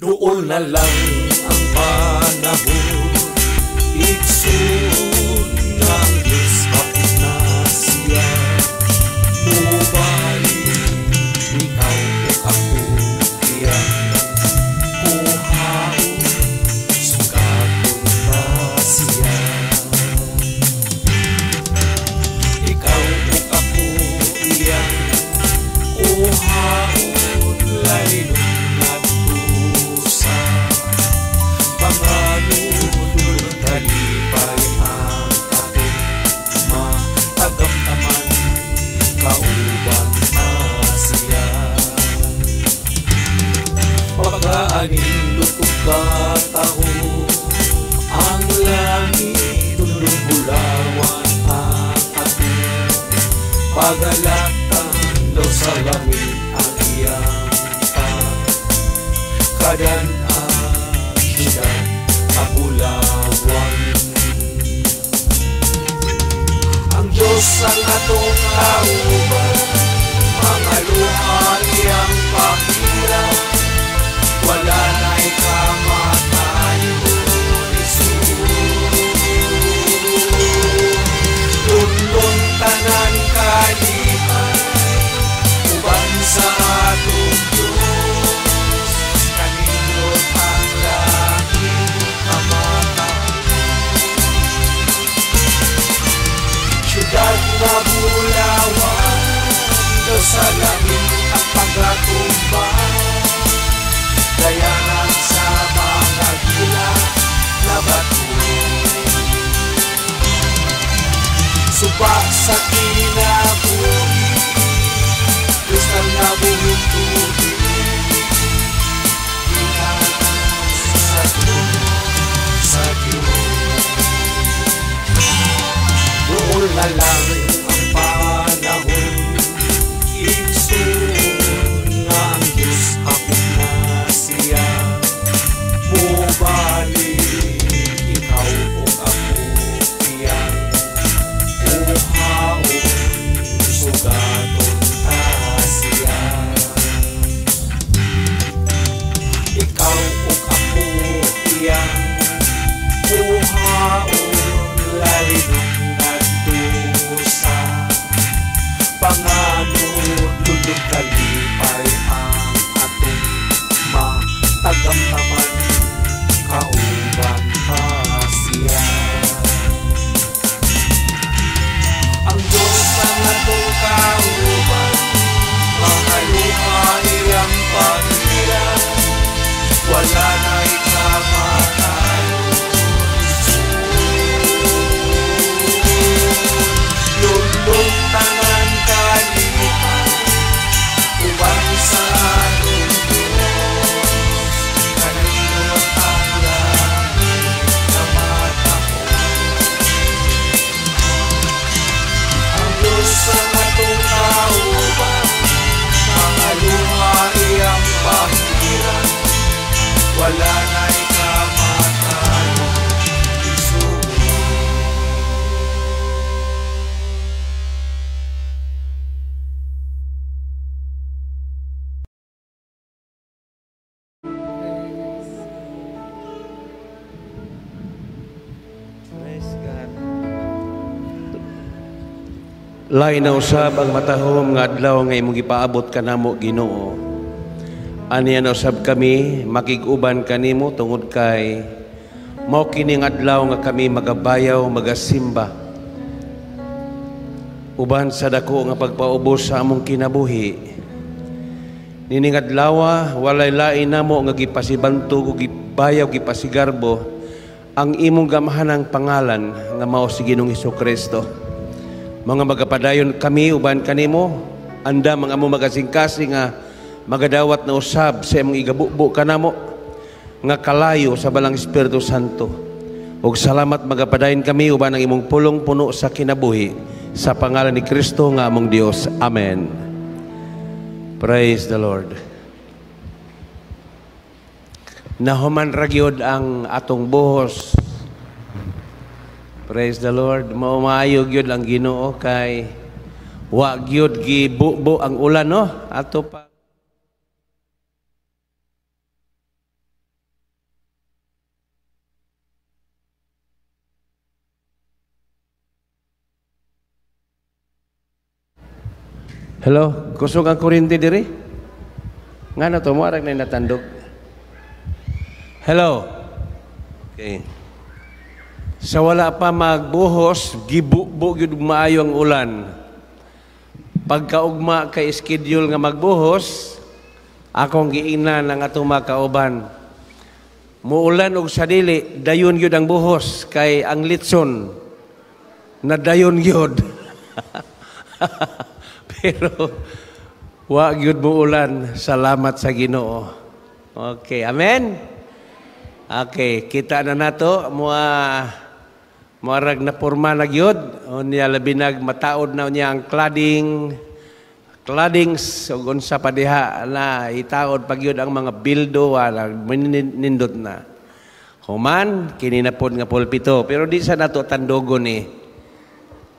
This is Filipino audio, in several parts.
Doon na lang ang panahon, iksun ng Diyos, hapit na siya. Mubalik, ikaw o ako, iyan kuhaon, sugatong na siya. Ikaw o ako, iyan kuhaon, lalino kalipay ang ating matagam-taman, kauban na siya. Pag-aaning lutong katahon, ang langit tulong-bulawan ang ating pagalatan, daw sa langit ang iyang kadan-an siya. Kapulawan ang Diyos ang atong kauban, mga luha iyang pakirang, wala na'y kamatayon, Jesus. Tundon tanan kalipay, uban sa atong Diyos, kanindot ang siyudad na bulawan, daw sa langit ang pagkatumbang, dayanan sa mga gila na bato. Suba sa kinabuhi, kristal na buhong tubig, sa trono sa Diyos. Doon na lang ang panahon, iksun na ang Diyos, hapit na siya. Mubalik, ikaw o ako, iyan kuhaon, sugaton na siya. Ikaw o ako, iyan kuhaon, lalino panganod, lulog kalipay ang ating matagam-taman, kauban pa siya. Ang Diyos ang atong kauban, mga luha iyang pagilan, wala na'y kamatayon. Lulog tangan kalipay, uban sa atong Diyos, kanindot ang langit na matahon. Ang Diyos ang atong kauban, mga luha iyang pagilan, wala na'y kamatayon. Lain na usab ang matahom nga adlaw nga imong gipaabot kanamo Ginoo. Aniya na usab kami makig-uban kanimo tungod kay mao kining adlaw nga kami magabayaw, magasimba. Uban sa dako nga pagpaubos sa among kinabuhi. Nining adlaw walay lain namo nga gipasibantog ug gibayaw, gipasigarbo ang imong gamahanang pangalan nga mao si Ginoong Hesukristo. Mga magapadayon kami uban kanimo, anda mga among magasingkasing nga magadawat na usab sa imong igabubo kanamo nga kalayo sa balang Espiritu Santo. Ug salamat magapadayon kami uban ang imong pulong puno sa kinabuhi sa pangalan ni Kristo nga among Dios. Amen. Praise the Lord. Nahuman ra gyud ang atong buhos. Praise the Lord. Maayo gyud ang Ginoo kay wa gyud gibubo ang ulan no. Ato pa Hello, kusog ang kuryente diri? Nga na to, muarag na natandog. Hello. Okay. Sa wala pa magbuhos, gibubo gyud maayo ang ulan. Pagkaugma kay schedule nga magbuhos, akong giingnan ang atong mga kauban. Muulan og sa dili, dayon gyud ang buhos kay ang litson na dayon gyud. Pero wa gyud mo ulan, salamat sa Ginoo. Okay, amen. Okay, kita na nato muarag na porma na gyud. Unya labi nag mataod na niya ang claddings ug unsa pa diha na itaod pa gyud ang mga bildo wala nindot na. Human kini na pod nga pulpito, pero di sa nato tandogon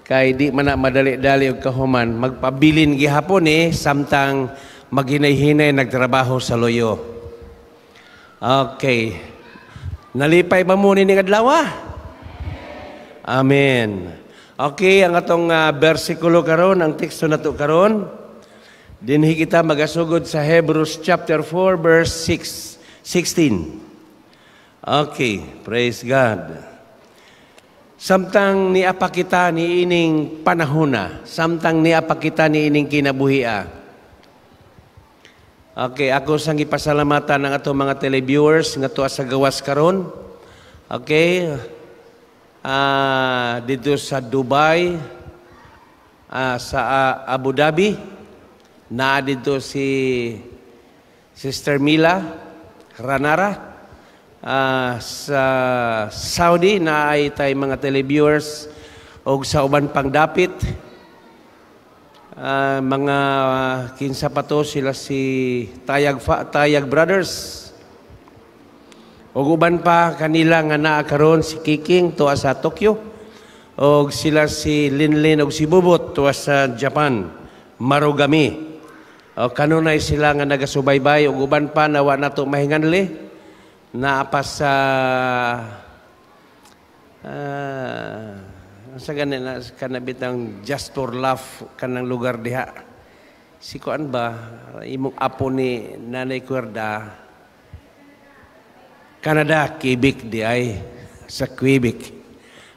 kay di man na madali-dali og kahuman magpabilin gihapon samtang maghinay-hinay nagtrabaho sa loyo. Okay. Nalipay ba mo ni adlaw? Amen. Okay, ang atong bersikulo karon, ang teksto nato karon, dinhi kita magasugod sa Hebrews chapter 4 verse 16. Okay, praise God. Samtang niapa kita ni ining panahona, samtang niapa kita ni ining kinabuhia. Okay, ako sang ipasalamatan ng atong mga televiewers nga tuwa sa gawas karon. Okay, dito sa Dubai, sa Abu Dhabi, na dito si Sister Mila Ranara. Sa Saudi na ay tay mga televiewers o sa uban pang dapit mga kinsa pa to sila si Tayag Brothers o uban pa kanila nga naa karon si Kiking tuwa sa Tokyo o sila si Linlin o si Bubot tuwa sa Japan Marugami o kanunay sila nga nagasubaybay o uban pa nawa nato mahinganli naapa sa sa ganina kanabitang just for laugh kanang lugar diha si kuan ba imong apo ni Nanay Cuerda Canada Quebec di ay sa Quebec.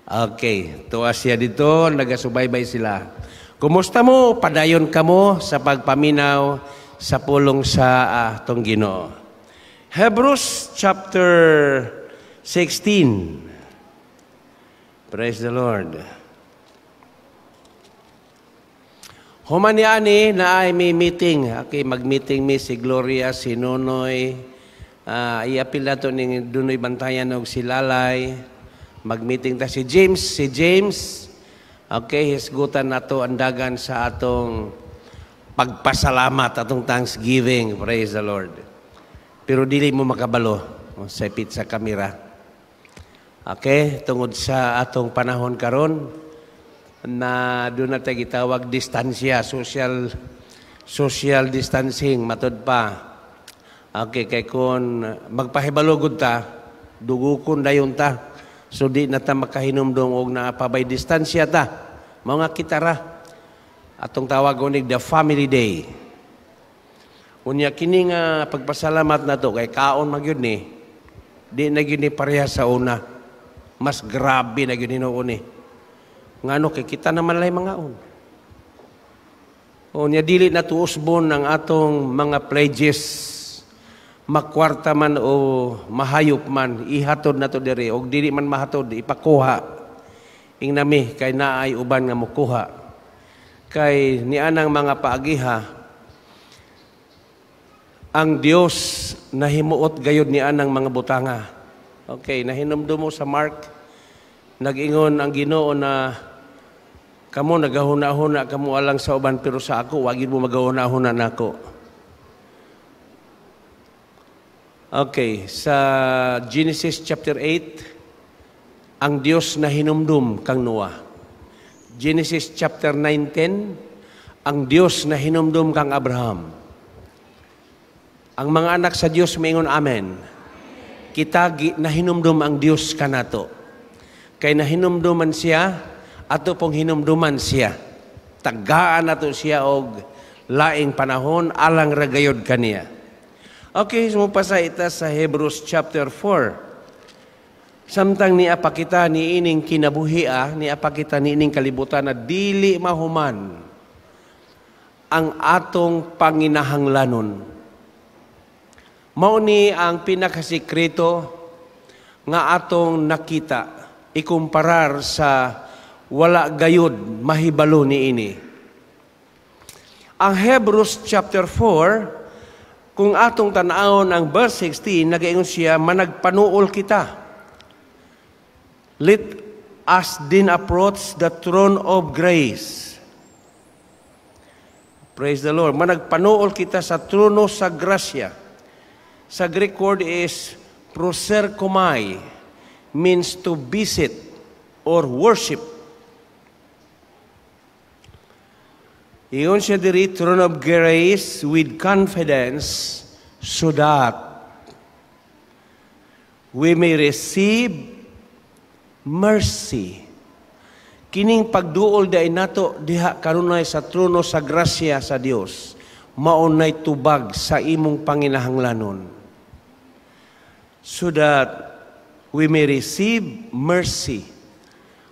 Okay, tuwa siya dito nagasubaybay sila. Kumusta mo? Padayon kamo sa pagpaminaw sa pulong sa atong Ginoo. Hebrews chapter 16. Praise the Lord. Human ani na ay may meeting. Okay, mag-meeting mi si Gloria, si Nonoy. Iapil na ito ni Dunoy Bantayan o si Lalay. Mag-meeting ta si James. Si James, okay, hisgutan na ito andagan sa atong pagpasalamat, atong thanksgiving. Praise the Lord. Pero dili mo makabalo sa pizza camera. Okay, tungod sa atong panahon karon na doon na tayo gitawag distansya, social distancing, matod pa. Okay, kay kung magpahibalugod ta, dugukon dayon ta. So di na ta makahinumdong og napabay distansya ta. Mga kitara, atong tawag unig the family day. Unya kini nga pagpasalamat na to kay kaon magyud ni di na gyud ni pareha sa una mas grabe na gyud hinuon ni ngano kay kita naman lay mangaon. Unya dili na tuusbon ang atong mga pledges makwarta man o mahayop man ihatod na to diri og dili man mahatod ipakuha ingnami kay naay uban nga mokuha kay nianang mga paagiha. Ang Dios nahimuot gayud ni anang mga butanga. Okay, nahinumdum mo sa Mark, nag-ingon ang Ginoo na kamo nagahuna-huna kamo alang sa uban pero sa ako wagid mo magahuna-huna nako. Okay, sa Genesis chapter 8, ang Dios nahinumdum kang Noah. Genesis chapter 19, ang Dios nahinumdum kang Abraham. Ang mga anak sa Diyos maingon amen. Kita nahinumdum ang Diyos kanato. Kay nahinumduman siya, ato pong hinumduman siya. Tagaan nato siya og laing panahon alang ragayod kaniya. Okay, sumupasa ita sa Hebrews chapter 4. Samtang ni apakita ni ining kinabuhia, ni apakita ni ining kalibutan na dili mahuman ang atong panginahanglanon. Mao ni ang pinakasikreto nga atong nakita ikumparar sa wala gayud mahibalo ni ini. Ang Hebrews chapter 4, kung atong tanawon ang verse 16, nagaingon siya, managpanuol kita. Let us then approach the throne of grace. Praise the Lord. Managpanuol kita sa trono sa grasya. Sa Greek word is proserkomai, means to visit or worship. Iyon siya diri, throne of grace with confidence so that we may receive mercy. Kining pagduol day nato diha kanunay sa trono sa grasya sa Dios, maunay tubag sa imong panginahanglanon. So that we may receive mercy.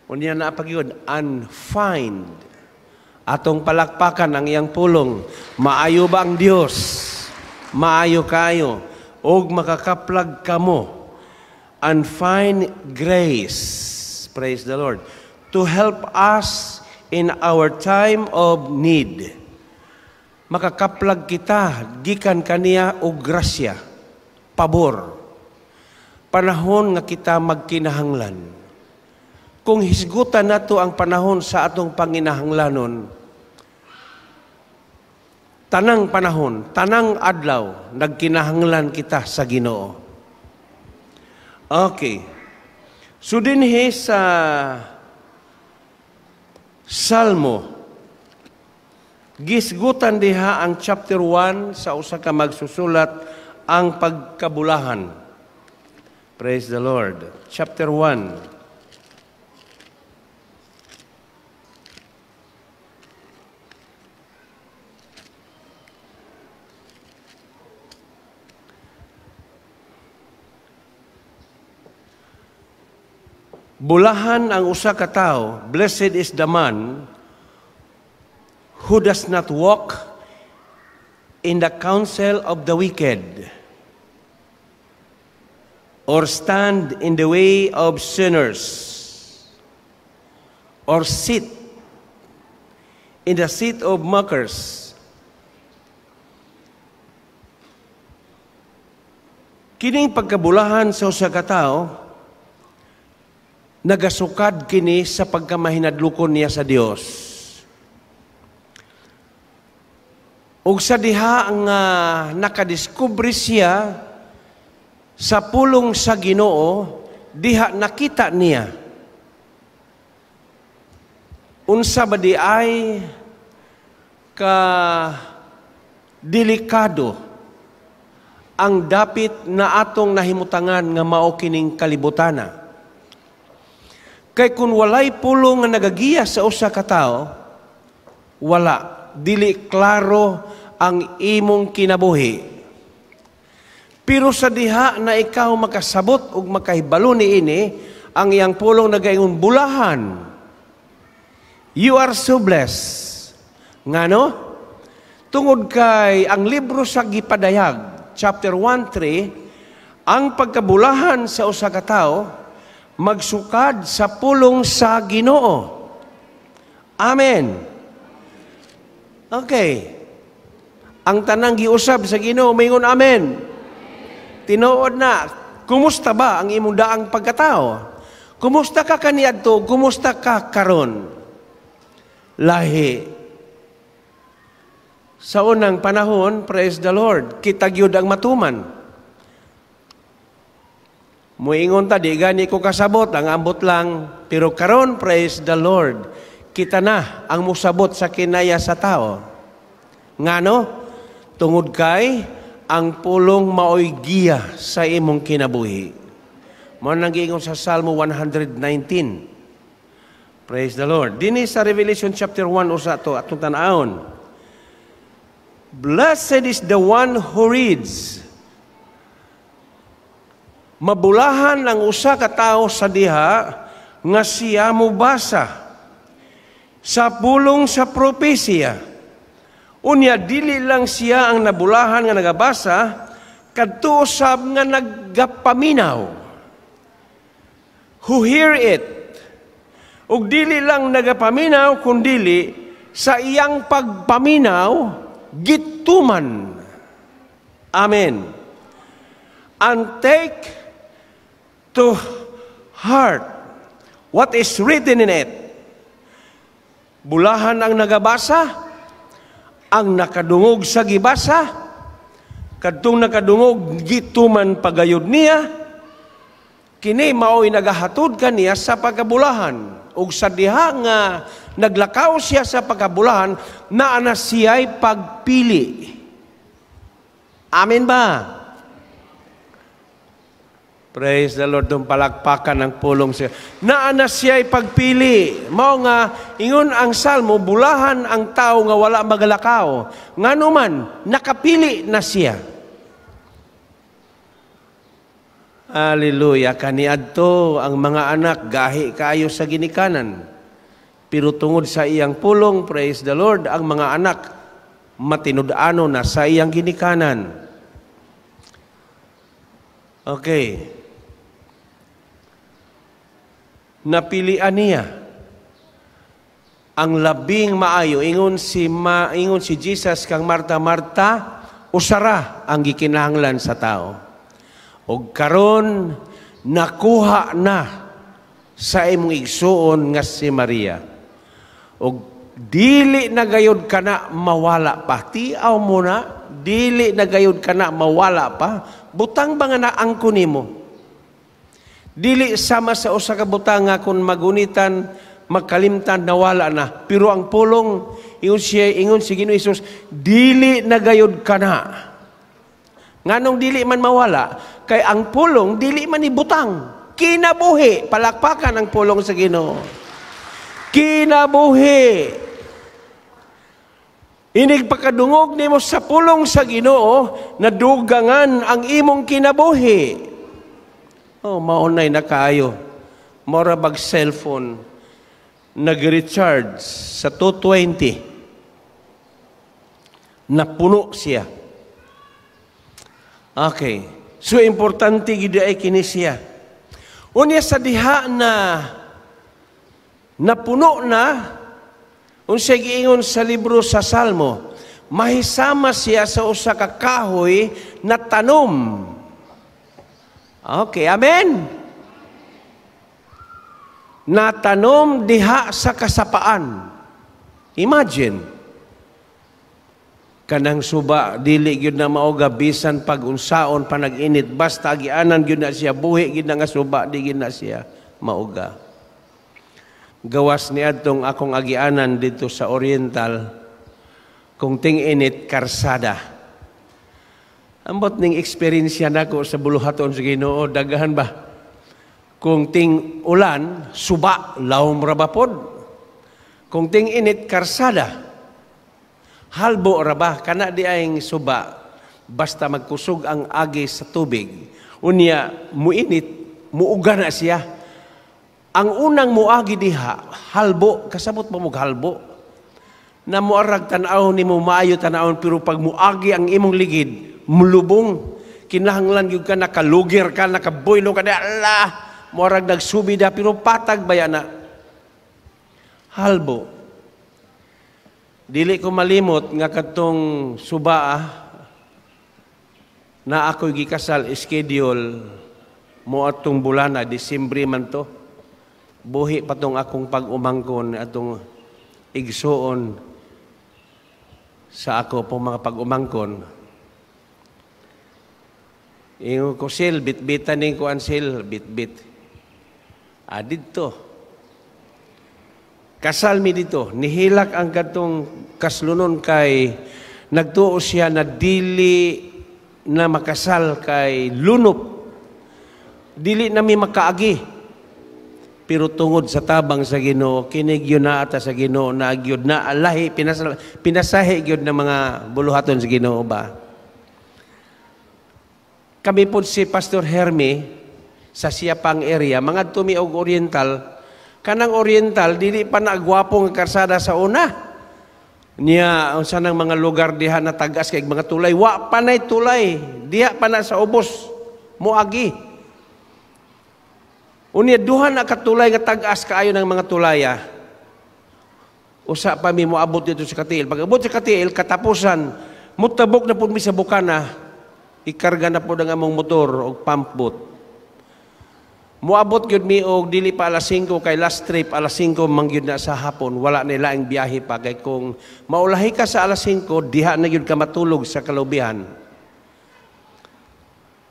Unya na pagyud and find. Atong palakpakan ang iyang pulong. Maayo ba ang Dios? Maayo kayo. Og makakaplag kamo. And find grace. Praise the Lord. To help us in our time of need. Makakaplag kita, gikan kaniya og grasya. Pabor. Panahon nga kita magkinahanglan. Kung hisgutan nato ang panahon sa atong panginahanglanon, tanang panahon, tanang adlaw, nagkinahanglan kita sa Ginoo. Okay. So dinhi sa Salmo, gisgutan diha ang chapter 1 sa usa ka magsusulat ang pagkabulahan. Praise the Lord. Chapter 1. Bulahan ang usa ka tawo, blessed is the man who does not walk in the counsel of the wicked, or stand in the way of sinners, or sit in the seat of mockers. Kining pagkabulahan sa usa ka tawo, nagasukad kini sa pagkamahinadlukon niya sa Dios. Ug sa diha ang nakadiskubre siya sa pulong sa Ginoo, diha nakita niya unsa ba di ay ka delikado ang dapit na atong nahimutangan nga mao kining kalibutana. Kay kung walay pulong nga nagagiya sa usa ka tawo, wala, dili klaro ang imong kinabuhi. Pero sa diha na ikaw makasabot ug makahibalo niini, ang iyang pulong nagaingon bulahan. You are so blessed. Ngano? Tungod kay ang libro sa Gipadayag, chapter 1:3, ang pagkabulahan sa usa ka tawo magsukad sa pulong sa Ginoo. Amen. Okay. Ang tanang giusab sa Ginoo mayngon amen. Tinuod na, kumusta ba ang imong daang pagkatao? Kumusta ka kaniadto? Kumusta ka karon? Lahi. Sa unang panahon, praise the Lord, kita gyud ang matuman. Muingon ta, di gani ko kasabot, ang ambot lang. Pero karon, praise the Lord, kita na ang musabot sa kinaya sa tao. Ngano? Tungod kay, ang pulong maoy giya sa imong kinabuhi. Mao nang giingon sa Salmo 119. Praise the Lord. Dinhi sa Revelation chapter 1 usa to atong tan-awon. Blessed is the one who reads. Mabulahan ang usa ka tawo sa diha nga siya mubasa sa pulong sa propesya. Unya dili lang siya ang nabulahan nga nagabasa, kadto usab nga nagapaminaw. Who hear it. Ug dili lang nagapaminaw kundili sa iyang pagpaminaw gituman. Amen. And take to heart what is written in it. Bulahan ang nagabasa, ang nakadungog sa gibasa, kadtong nakadungog gituman pagayod niya, kini mao'y nagahatod kaniya sa pagkabulahan. Ug sa diha nga naglakaw siya sa pagkabulahan, na ana siya'y pagpili. Amen ba? Praise the Lord, itong palakpakan ng pulong siya. Naana siya'y pagpili. Mao nga, ingon ang salmo, bulahan ang tao nga wala magalakaw. Nga naman, nakapili na siya. Hallelujah. Kaniadto ang mga anak, gahi kayo sa ginikanan. Pero tungod sa iyang pulong, praise the Lord, ang mga anak, matinudano na sa iyang ginikanan. Okay. Napilian niya ang labing maayo. Ingon si Jesus kang Marta, usara ang gikinahanglan sa tao. O karon nakuha na sa imong igsuon nga si Maria. O dili na gayud kana mawala pa. Tiaw mo na, dili na gayud kana mawala pa. Butang ba nga naangko nimo? Dili sama sa usa ka butang nga kung magunitan, magkalimtan, nawala na. Pero ang pulong, ingon si Ginoong Hesus, dili na gayud kana. Nganong dili man mawala? Kay ang pulong, dili man ibutang. Kinabuhi. Palakpakan ang pulong sa Ginoo. Kinabuhi. Inig pagkadungog nimo sa pulong sa Ginoo, nadugangan ang imong kinabuhi. Oh, maunay na kaayo. Mora bag cellphone, nag-recharge sa 220. Napuno siya. Okay. So, importante gid ay kini siya. Unya sa diha na napuno na, unsay giingon sa libro sa Salmo, mahisama siya sa usa ka kahoy na tanom. Okay, amen. Natanom diha sa kasapaan. Imagine. Kanang suba, dili gyud na maoga bisan pag-unsaon panag-init. Basta agianan gyud na siya, buhi gyud na nga suba, di gyud na siya maoga. Gawas ni adtong akong agianan dito sa Oriental, kung ting-init, karsada. Ambot ning experience nako sa buluhaton sa Ginoo, dagahan ba? Kung ting ulan, suba, lawom rabapod. Kung ting init, karsada. Halbo raba, kana di ayong suba, basta magkusog ang agi sa tubig. Unya, muinit, muuga na siya. Ang unang muagi diha, halbo, kasabot mo halbo. Na muarag tanaw ni mo maayo tanawon, pero pag muagi ang imong ligid, mulubong, kinahanglan yung ka, nakalugir ka, nakaboylo ka na, Allah, morag nagsubi na, pero patag ba yan na? Halbo. Dili ko malimot, nga katong subaa, na ako'y gikasal, schedule, mo atong bulana, Disyembre man to, buhi patong akong pag-umangkon, atong igsuon, sa ako pong mga pag-umangkon. Ingo ko sil, bit-bitan ning ko ansil, bit-bit. Dito. Kasal mi dito, nihilak ang katong kaslunon kay nagtuo siya na dili na makasal kay lunop. Dili na mi makaagi. pero tungod sa tabang sa Ginoo kinig yun na ata sa Ginoo na gyud na alahi pinasahi gyud ng mga buluhaton sa Ginoo ba. Kami po si Pastor Herme sa Siapang area mga tumi og Oriental. Kanang Oriental dili pa na gwapo nga karsada sa una. Niya unsa nang mga lugar diha na tagas kay mga tulay, wa pa nay tulay, diha pa na sa ubos moagi. Unya duha na katulay nga tagas kaayo ng mga tulaya. Usa pa mi moabot dito sa Katiil. Pag abot sa Katiil katapusan mutabok na pud mi sa bukana. Ikarga na pud ang among motor og pump boat. Moabot gyud mi og dili pa alas 5 kay last trip alas 5 mangyud na sa hapon wala na laing biyahe pa kay kung maulahi ka sa alas 5 diha na gyud ka matulog sa kalubihan.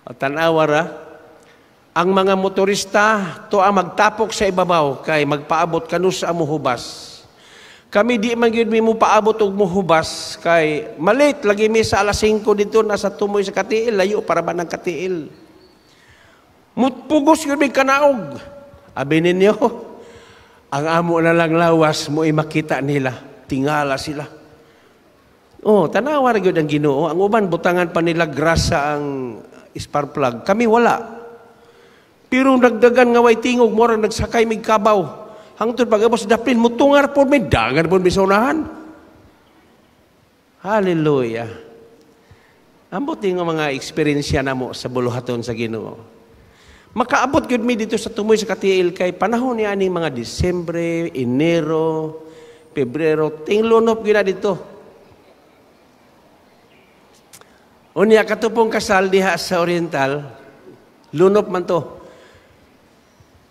At tanawara ang mga motorista tuwa magtapok sa ibabaw kay magpaabot kanus sa muhubas. Kami di man gyud mi mo paabot og muhubas kay malit lagi mi sa alas 5 dito nasa tumoy sa Katiil layo para ba ng Katiil. Mutpugos yun may kanaog. Abi ninyo, ang amo na lang lawas mo ay makita nila. Tingala sila. Oh, tanawa rin yun ang Ginoo. Ang uban, butangan pa nila grasa ang spark plug. Kami wala. Pero nagdagan nga way tingog mo rin nagsakay may kabaw. Hangtod pag-abos dapin, mutungar po may dagan po may saunahan. Hallelujah. Ambot yung mga eksperyensya na mo sa buluhaton sa Ginoo. Makaabot gyud mi dito sa tumoy sa Katiil kay panahon ni aning mga Disyembre, Enero, Pebrero, tinglunop gyud na dito. Unya katupong kasal diha sa Oriental, lunop man to.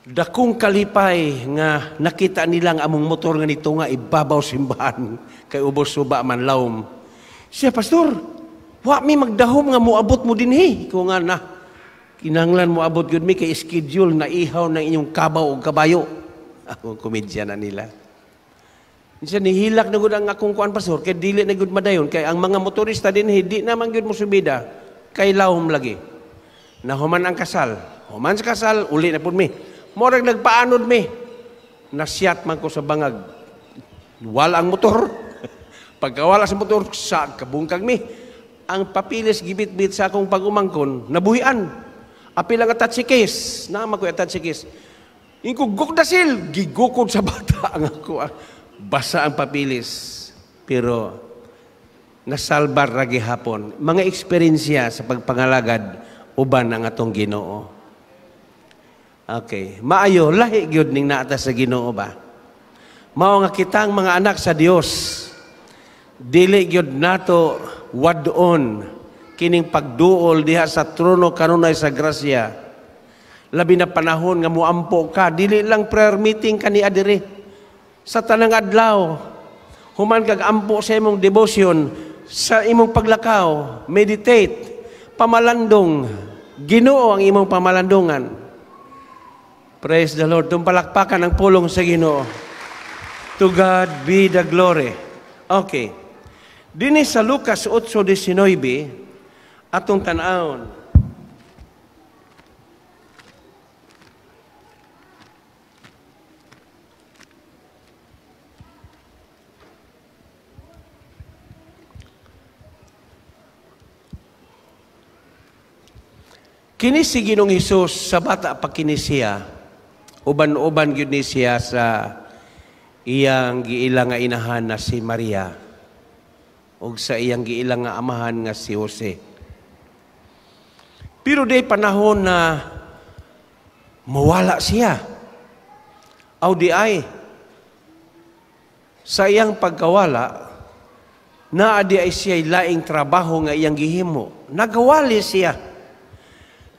Dakong kalipay nga nakita nilang among motor nga nito nga ibabaw simbahan kay ubos suba man lawom. Siya pastor, wa mi magdahom nga moabot mo dinhi ko nga na. Kinanglan mo abot yun mi kay schedule na ihaw ng inyong kabaw o kabayo. Ako komedya na nila. Siya nihilak na gud ang akong kuan pastor kay dili na gud madayon kay ang mga motorista din hindi naman gud mo subida kay lawom lagi. Nahuman ang kasal. Human sa kasal uli na pud mi. Morag nagpaanod mi. Nasyat man ko sa bangag. Wala ang motor. Pagkawala sa motor sa kabungkag mi. Ang papilis gibit-bit sa akong pagumangkon nabuhian. Apil ang atat si case. Naman ko atat si case. Ingkugok na sil. Gigukod sa bata ang ako. Basa ang papilis. Pero nasalbar ragi hapon. Mga eksperyensya sa pagpangalagad uban ang atong Ginoo. Okay. Maayo, lahi gyud ning naata sa Ginoo ba? Mao nga kitang mga anak sa Dios. Dili gyud nato wadon kining pagduol diha sa trono kanunay sa grasya. Labi na panahon nga muampo ka, dili lang prayer meeting kani adiri. Sa tanang adlaw, human kag ampo sa imong devotion, sa imong paglakaw, meditate, pamalandong, Ginoo ang imong pamalandungan. Praise the Lord. Tumpalakpakan ang pulong sa Ginoo. To God be the glory. Okay. Dini sa Lucas 8:19, atong tan-awon. Kini si Ginoong Hesus sa bata pa kini siya, uban-uban gyud ni siya sa iyang giilang nga inahan na si Maria ug sa iyang giilang nga amahan nga si Jose. Pero day panahon na mawala siya. Aw di ay sa iyang pagkawala naa di ay siya laing trabaho nga iyang gihimo. Nagawali siya.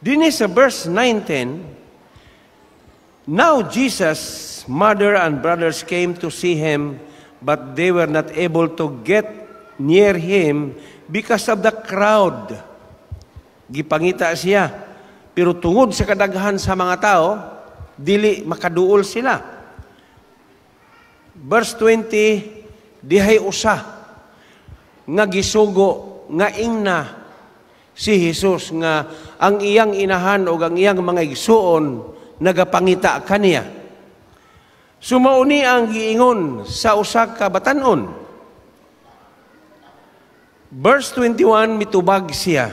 Dini sa verse 19, now Jesus' mother and brothers came to see him, but they were not able to get near him because of the crowd. Gipangita siya. Pero tungod sa kadaghan sa mga tao, dili makaduol sila. Verse 20, dihay usa nga gisugo nga ingna si Jesus nga ang iyang inahan o ang iyang mga igsuon nagapangita kaniya. Sumauni ang giingon sa usa ka batan-on. Verse 21, mitubag siya,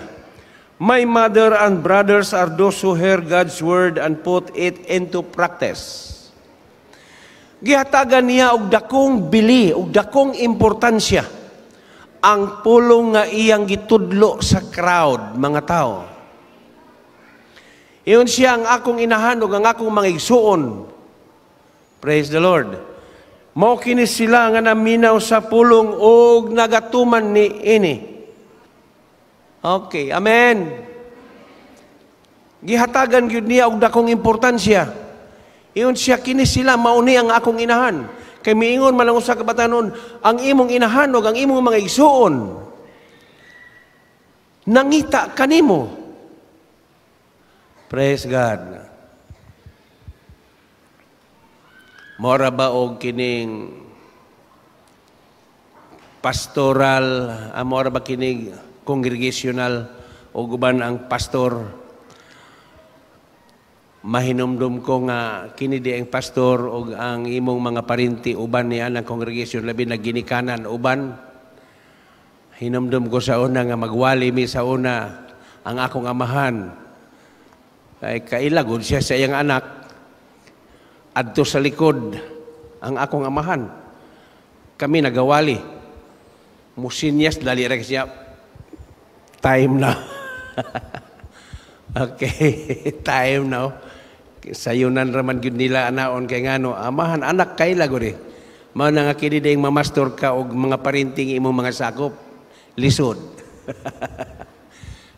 "My mother and brothers are those who hear God's word and put it into practice." Gihatagan niya og dakong bili, og dakong importansya ang pulong nga iyang gitudlo sa crowd, mga tao. Iyon siya ang akong inahan ug ang akong mga igsuon. Praise the Lord. Mao kini sila nga naminaw sa pulong ug nagatuman ni ini. Okay, amen. Gihatagan gyud niya og dakong importansya. Iyon siya kini sila mauni ang akong inahan. Kay miingon man ang usa ka batanon, ang imong inahan ug ang imong mga igsuon nangita kanimo. Praise God. Mora ba og kining pastoral, mora ba kining congregational o guban ang pastor? Mahinumdum ko nga kini di ang pastor o ang imong mga parinti uban niya ang congregation labi na ginikanan uban. Hinumdum ko sa una nga magwali mi sa una ang akong amahan. Kay kailagod siya sa iyang anak. Adto sa likod ang akong amahan. Kami nagawali. Musinyas dali ra siya. Time na. Okay, time now. Sayunan raman gyud nila anaon kay ngano, amahan anak kay lagod eh. Mao na nga kini ding mamastor ka og mga parinting imong mga sakop. Lisod.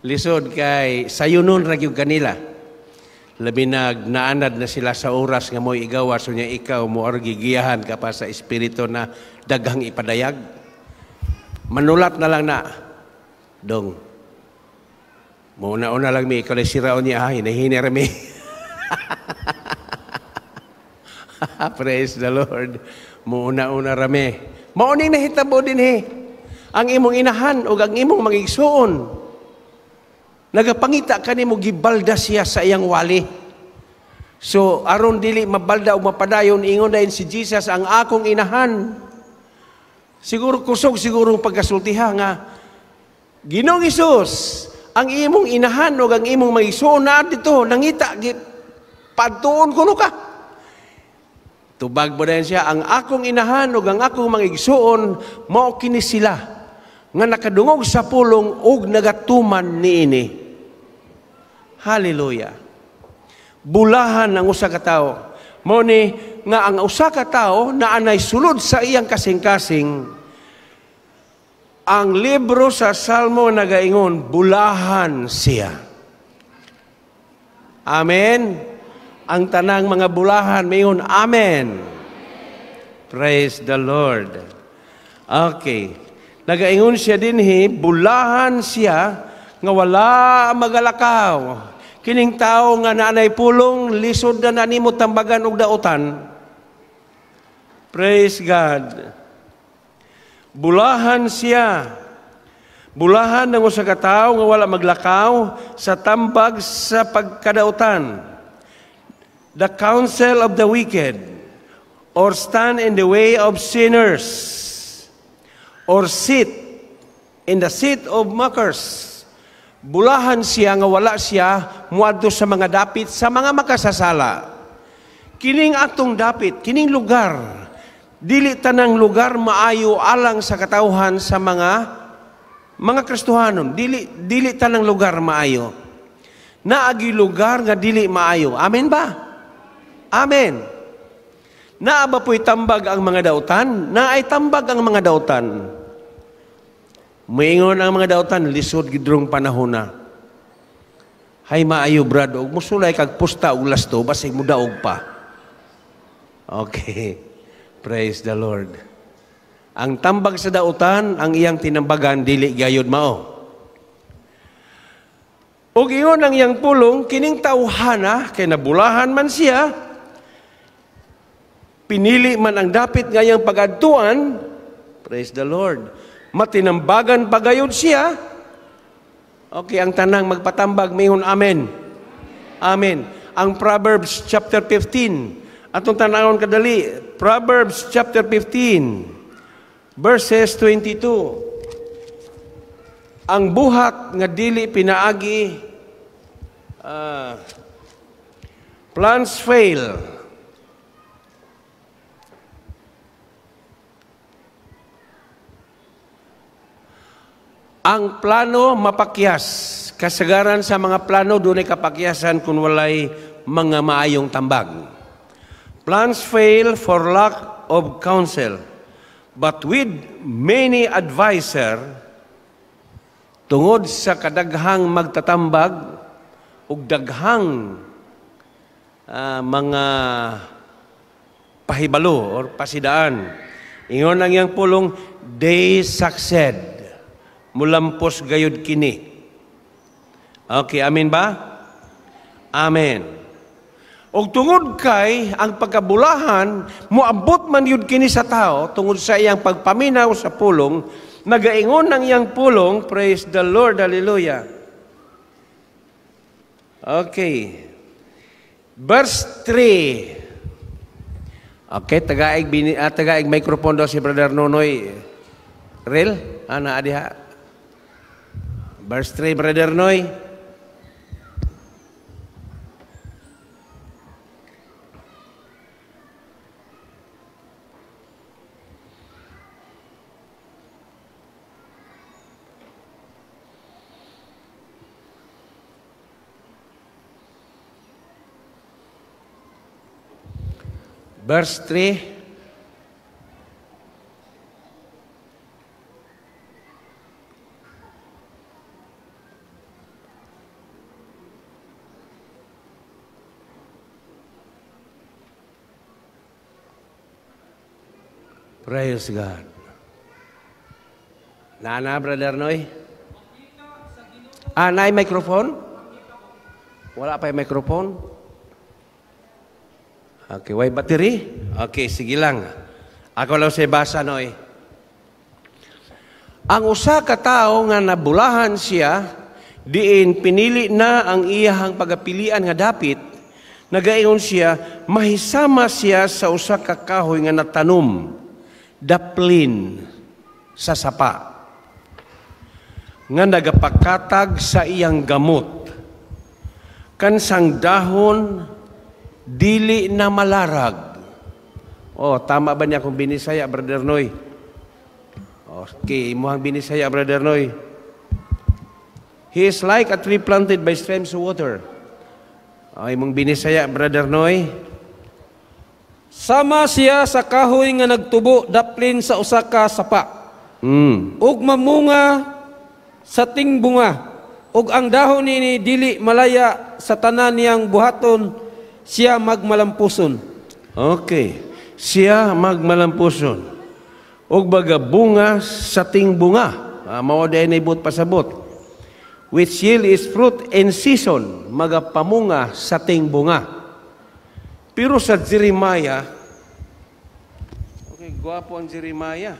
Lisod kay sayunon ra gyud kanila. Labi naanad na sila sa oras nga mo'y igawas, so niya ikaw mo gigiyahan ka pa sa espiritu na daghang ipadayag. Manulat na lang na, dong, muna-una lang mi, ikaw na siraon niya, hinahini rami. Praise the Lord. Muna-una rami. Mauning nahitabo din ang imong inahan o ang imong magigsuon. Nagapangita kanimo gibalda siya sa iyang wali. So aron dili mabalda o mapadayon ingon dayon si Jesus ang akong inahan. Siguro kusog siguro pagkasultiha nga Ginoong Hesus, ang imong inahan o ang imong magigsuon na dito nangita padtuon kuno ka. Tubag mo dayon siya ang akong inahan o ang akong magigsuon mao kini sila nga nakadungog sa pulong ug nagatuman niini. Hallelujah. Bulahan ang usa ka tawo. Mao ni nga ang usa ka tawo na anay sulod sa iyang kasing-kasing. Ang libro sa Salmo nagaingon, bulahan siya. Amen. Ang tanang mga bulahan mayon, amen. Praise the Lord. Okay. Nagaingon siya dinhi, bulahan siya nga wala magalakaw. Kining tao nga nanay pulong, lisod na nanimo tambagan og dautan. Praise God. Bulahan siya. Bulahan ng usa ka tawo nga wala maglakaw sa tambag sa pagkadautan. The counsel of the wicked, or stand in the way of sinners, or sit in the seat of mockers. Bulahan siya nga wala siya muadto sa mga dapit sa mga makasasala. Kining atong dapit, kining lugar, dili tanang lugar maayo alang sa katawhan sa mga Kristohanon. Dili tanang lugar maayo. Naagi lugar nga dili maayo. Amen ba? Amen. Naaba po'y tambag ang mga dautan? Naay tambag ang mga dautan. Moingon ang mga dautan, lisod gidrong panahon na. Hay maayo brad, og musulay kag pusta og lasto, basig mo daog pa. Okay. Praise the Lord. Ang tambag sa dautan, ang iyang tinambagan, dili gayod mao. Og iyon ang iyang pulong, kining tawhana, kay nabulahan man siya, pinili man ang dapit ngayang pagadtuan, praise the Lord, matinambagan pagayod siya. Okay, ang tanang magpatambag, mayroon amen. Amen. Ang Proverbs chapter 15, Atong tanawon kadali, Proverbs chapter 15, verses 22. Ang buhat nga dili pinaagi, plans fail. Ang plano mapakyas. Kasagaran sa mga plano, doon ay kapakyasan kung walay mga maayong tambag. Plans fail for lack of counsel, but with many adviser, tungod sa kadaghang magtatambag ug daghang mga pahibalo or pasidaan, ingon ang iyang pulong, they succeed. Mulampos gayud kini. Okay, amen ba? Amen. Og tungod kay ang pagkabulahan, moabot man yun kini sa tao, tungod sa iyang pagpaminaw sa pulong, nagaingon ng iyang pulong, praise the Lord, hallelujah. Okay. Verse 3. Okay, tagaig microphone daw si Brother Nonoy. Real? Ana adiha. Verse 3, Brother Noy. Verse 3. Praise God. Nana, Brother Noy? Naay microphone? Wala pa yung microphone? Okay, why battery? Okay, sige lang. Ako lang sa basa, Noy. Ang usa ka tawo nga nabulahan siya, diin pinili na ang iyahang pagapilian nga dapit, nagaingon siya, mahisama siya sa usa ka kahoy nga natanom, daplin sa sapa, nga nagapakatag sa iyang gamot, kansang dahon, dili na malarag. Oh, tama ba niya kung binisaya, Brother Noy? Okay, muhang binisaya, Brother Noy. He is like a tree planted by streams of water. Okay, mong binisaya, Brother Noy. Sama siya sa kahoy nga nagtubo daplin sa usa ka sapa. Ug mamunga sa ting bunga. Ug ang dahon ni dili malaya sa tanan niyang buhaton, siya magmalampuson. Okay. Siya magmalampuson. Og baga bunga sa ting bunga. Mao day na ibut pasabot. Which yield is fruit in season. Magapamunga sa ting bunga. Pero sa Jeremiah, okay, gwapo ang Jeremiah.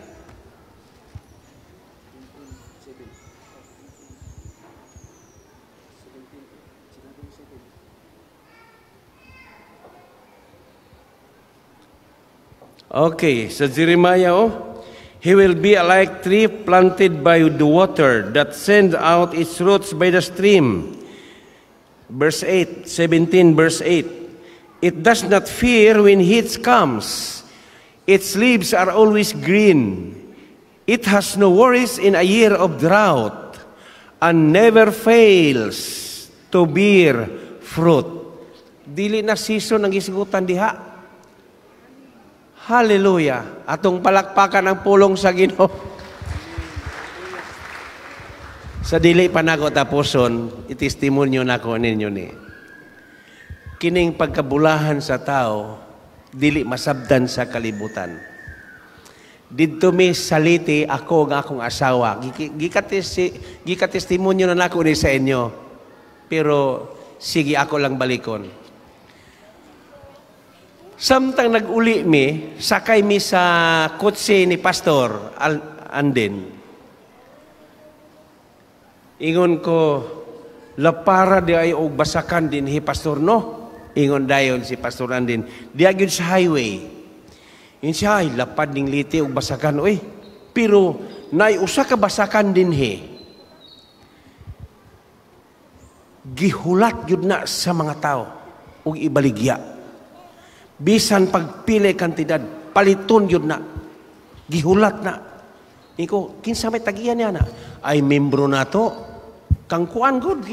Okay, sa Jeremiah, he will be like tree planted by the water that sends out its roots by the stream. Verse 8, 17 verse 8. It does not fear when heat comes. Its leaves are always green. It has no worries in a year of drought and never fails to bear fruit. Dili na season ang isigutan diha. Hallelujah. Atong palakpakan ang pulong sa Ginoo. Sa dili pa nako tapuson, itestimonyo nako ninyo ni. Kining pagkabulahan sa tao, dili masabdan sa kalibutan. Didto mi saliti ako nga akong asawa. Gikatestimonyo na nako ni sa inyo. Pero sige ako lang balikon. Samtang nag-uli mi, sakay mi sa kotse ni Pastor Anden. Ingon ko, lapara di ay og basakan din hi Pastor, no? Ingon dayon si Pastor Andin, diagyon sa highway. Yun siya, ay lapad ning liti o basakan. Uy, pero naiusa ka basakan din he. Gihulat yun na sa mga tao o ibaligya. Bisan pagpili kantidad, paliton yun na. Gihulat na. Iko, kinsa may tagiyan niya na? Ay membro na to. Kang kuan good.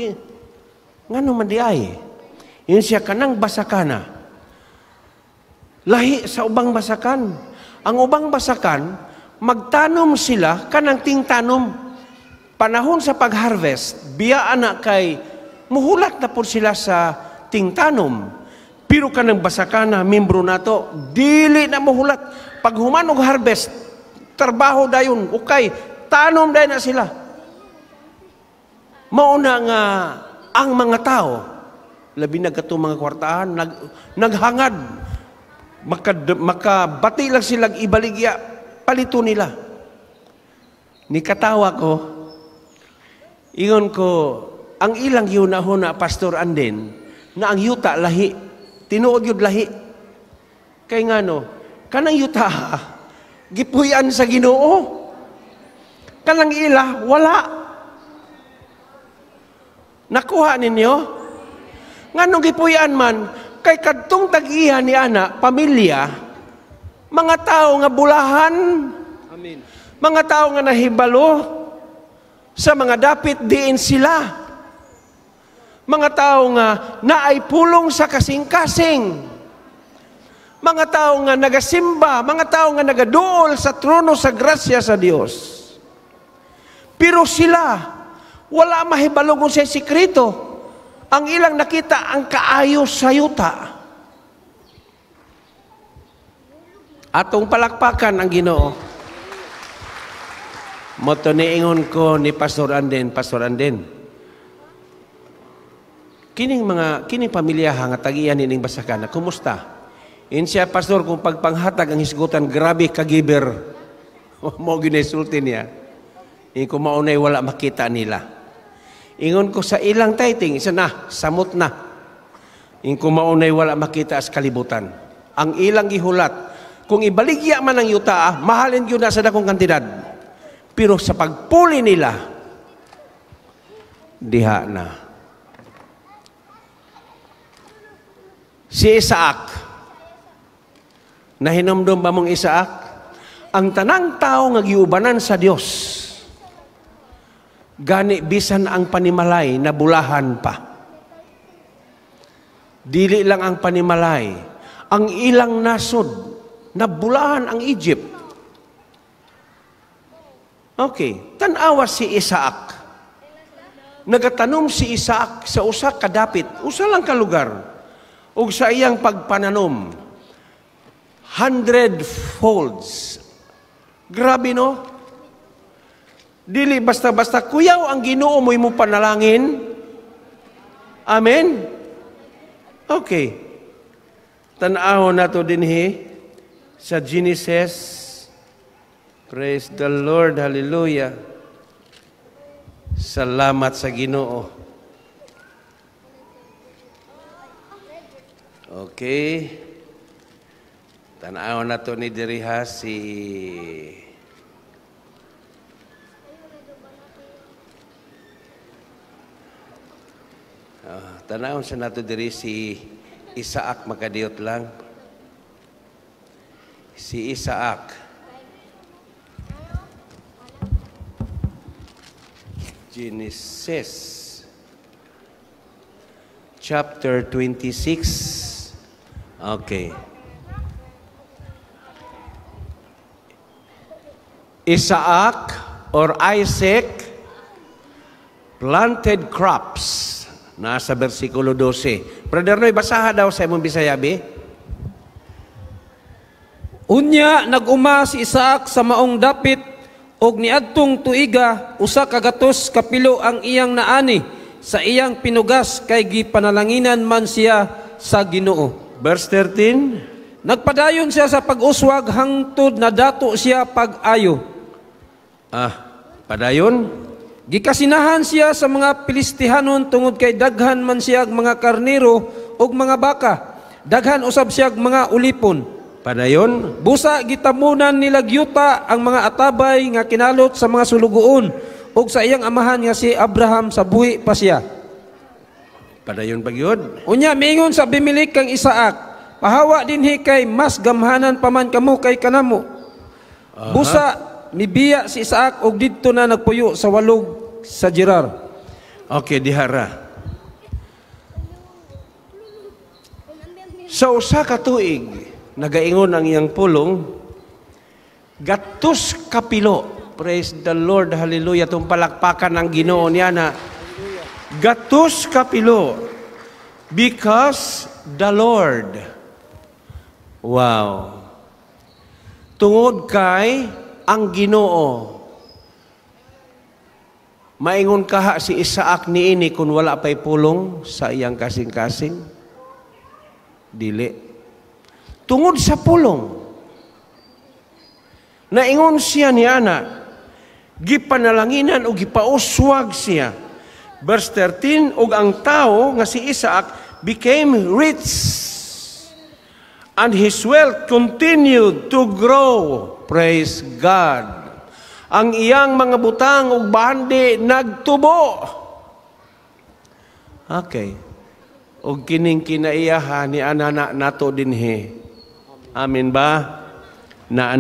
Nga naman di ay. Yun siya kanang basakana. Lahi sa ubang basakan. Ang ubang basakan, magtanom sila kanang tingtanom. Panahon sa pag-harvest, biyaan na kay muhulat na po sila sa tingtanom. Pero kanang basakana, membro na to, dili na muhulat. Pag humanog harvest, trabaho dayon, okay, tanom dayon na sila. Mauna nga ang mga tao, labi na kato mga kwartaan, naghangad, makabati lang silang ibaligya, palito nila. Nikatawa ko, ingon ko, ang ilang yunahuna, Pastor Anden, na ang yuta lahi, tinuod yun lahi. Kaya nga no, kanang yuta, gipuyan sa Ginoo. Kanang ila, wala. Nakuha ninyo? Nga nung gipuyan man, kay kadtong tag-iya ni ana, pamilya, mga tao nga bulahan, Amen. mga tao nga nahibalo, sa mga dapit diin sila. Mga tao nga naay pulong sa kasing-kasing. Mga tao nga nagasimba, mga tao nga nagaduol sa trono sa grasya sa Dios. Pero sila, wala mahibalo kung sa sikreto. Ang ilang nakita ang kaayos sa yuta. Atong palakpakan ang Ginoo. Moto niingon ko ni Pastor Anden, kining pamilyaha nga tagiyan nining basakana, kumusta? Siya, Pastor, kung pagpanghatag ang hisgutan, grabe kagiber. Mo ginisulti niya. Kung maunay wala makita nila. Ingon ko sa ilang tithing, isa na, samot na. Kung maunay wala makita as kalibutan. Ang ilang gihulat, kung ibaligya man ang yuta, mahalin yun na sa dakong kantidad. Pero sa pagpuli nila, diha na. Si Isaac, nahinomdom ba mong Isaac? Ang tanang tao nga giubanan sa Dios, gani bisan ang panimalay na bulahan pa. Dili lang ang panimalay, ang ilang nasod na bulahan ang Egypt. Okay, tanawa si Isaac. Nagatanom si Isaac sa usa ka dapit, usa lang ka lugar. Ug sa iyang pagpananom, 100 folds. Grabe no? Dili basta-basta kuyaw ang Ginoo mo imong panalangin. Amen? Okay. Tan-awon nato dinhi sa Genesis. Praise the Lord. Hallelujah. Salamat sa Ginoo. Okay. Tan-awon nato ni diriha si tanawon sa nato diri si Isaac, makadiyot lang. Si Isaac. Genesis chapter 26. Okay. Isaac or Isaac planted crops. Nasa versikulo 12. Brother Noy, basaha daw sa imong Bisaya, be? Unya nag-uma si Isaac sa maong dapit og niadtong tuiga usa ka gatos kapilo ang iyang naani sa iyang pinugas kay gipanalanginan man siya sa Ginoo. Verse 13. Nagpadayon siya sa pag-uswag hangtod na dato siya pag-ayo. Padayon? Gikasinahan siya sa mga Pilistihanon tungod kay daghan man siya mga karnero ug mga baka. Daghan usab siya mga ulipon. Padayon, Busa gitamunan nila gyuta ang mga atabay nga kinalot sa mga sulugoon ug sa iyang amahan nga si Abraham sa buhi pa siya. padayon pagyod. Unya mingon sa Abimelech kang Isaak, pahawa dinhi kay mas gamhanan pa man kamo kay kanamo. Busa mibiya si Isaak og didto na nagpuyo sa walog sa Gerar. Okay, dihara. Sa usa ka tuig, nagaingon ang iyang pulong, gatus kapilo. Praise the Lord, hallelujah. Itong palakpakan ng Ginoo niya na gatus kapilo. Because the Lord. Wow. Tungod kay ang Ginoo. Maingon kaha si Isaak niini kung wala pa'y pulong sa iyang kasing-kasing. Dili. Tungod sa pulong. Naingon siya ni Ana, gipanalanginan o gipauswag siya. Verse 13, ug ang tao nga si Isaac became rich, and his wealth continued to grow. Praise God. Ang iyang mga butang ug bandi nagtubo. Okay. Ug kining kinaiyahan ni Ana nato dinhi. Amen ba? Na.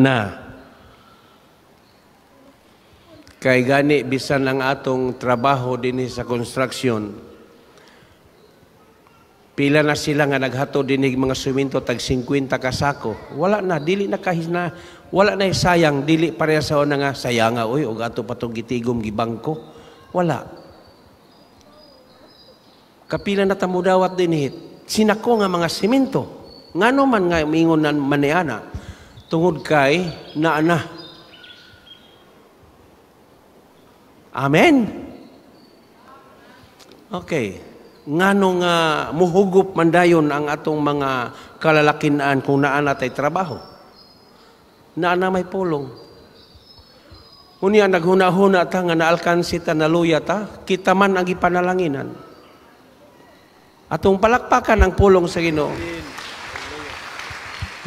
Kay gani bisan ang atong trabaho dinhi sa construction, pila na sila nga naghato dinig mga semento tag 50 ka sako. Wala na, dili na kahina, wala na sayang, dili pareha sa una nga sayanga oy ug ato patong gitigom gibangko. Wala. Kapila na tamudawat dinhi sinako nga mga semento. Ngano man nga mingon nan maniana tungod kay naana. Amen. Okay. Ngano nga muhugop mandayon ang atong mga kalalakinan kung naa natay trabaho. Naa na may pulong. Unya naghuna-huna ta nga naalkansi ta naluya ta, kita man ang ipanalanginan. Atong palakpakan ang pulong sa Ginoo.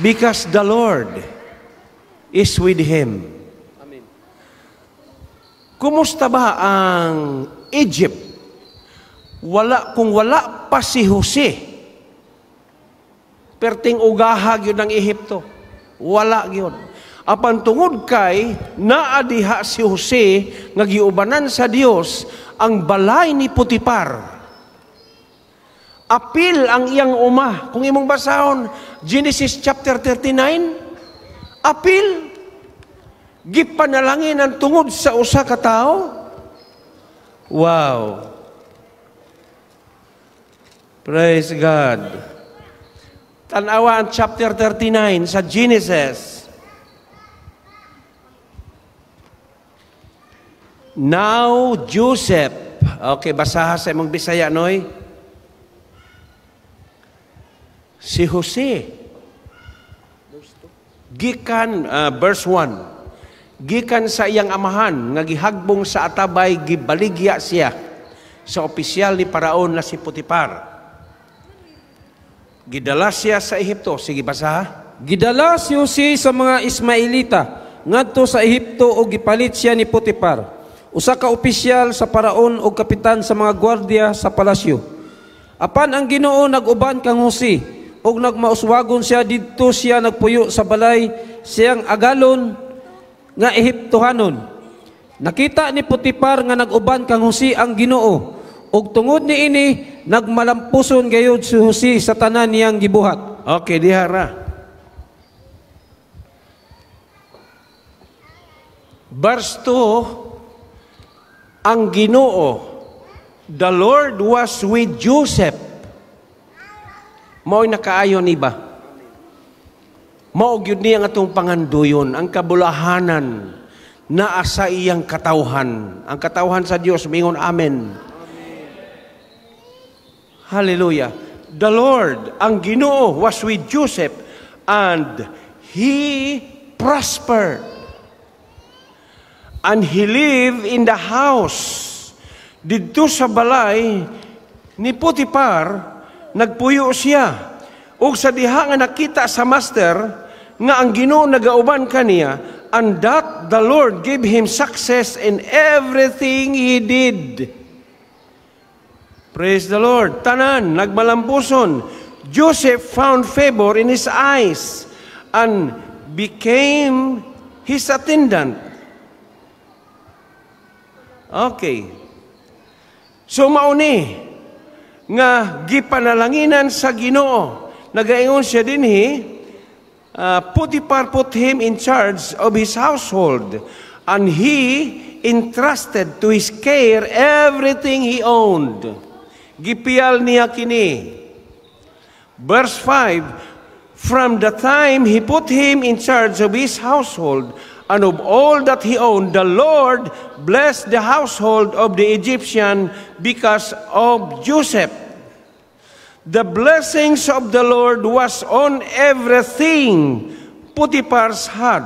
Because the Lord is with him. Kumusta ba ang Egypt? Kung wala pa si Jose, perting ugahag yun ng Ehipto. Wala yun. Apan tungod kay naadiha si Jose nga giubanan sa Dios ang balay ni Putipar. Apil ang iyang uma. Kung imong basahon, Genesis chapter 39, apil. Gipanalangin ang tungod sa usa ka tao. Wow. Praise God. Tanawa ang chapter 39 sa Genesis. Now Joseph. Okay, basaha sa imong Bisaya, noy. Si Jose. Gikan, verse 1. Gikan sa iyang amahan, nga gihagbong sa atabay, gibaligya siya sa opisyal ni Paraon na si Putipar. Gidala siya sa Ehipto. Sige, basaha. Gidala si Jose sa mga Ismailita ngadto sa Ehipto o gipalit siya ni Putipar, usa ka opisyal sa Paraon o kapitan sa mga gwardiya sa palasyo. Apan ang Ginoo nag-uban kang Jose og nagmauswagon siya didto siya nagpuyo sa balay siyang agalon nga Ehiptohanon. Nakita ni Putipar nga nag-uban kang Jose ang Ginoo ug tungod niini nagmalampuson gayud si Jose sa tanan niyang gibuhat. Okay, dihara. Verse 2, ang Ginoo, the Lord was with Joseph. Mao'y nakaayon iba. Mao gyud niya nga atong panganduyon, ang kabulahanan naa sa iyang katawhan. Ang katawhan sa Dios mingon amen. Hallelujah. The Lord, ang Ginoo, was with Joseph and he prospered. And he lived in the house didto sa balay ni Putipar nagpuyo siya. Ug sa diha nga nakita sa master nga ang Ginoo nagauban kaniya, and that the Lord gave him success in everything he did. Praise the Lord. Tanan, nagmalampuson. Joseph found favor in his eyes and became his attendant. Okay. So mauni nga gipanalanginan sa Ginoo. Nagaingon siya dinhi, Potiphar put him in charge of his household, and he entrusted to his care everything he owned. Gipial niya kini. Verse 5, from the time he put him in charge of his household and of all that he owned, the Lord blessed the household of the Egyptian because of Joseph. The blessings of the Lord was on everything Potiphar's had,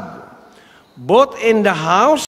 both in the house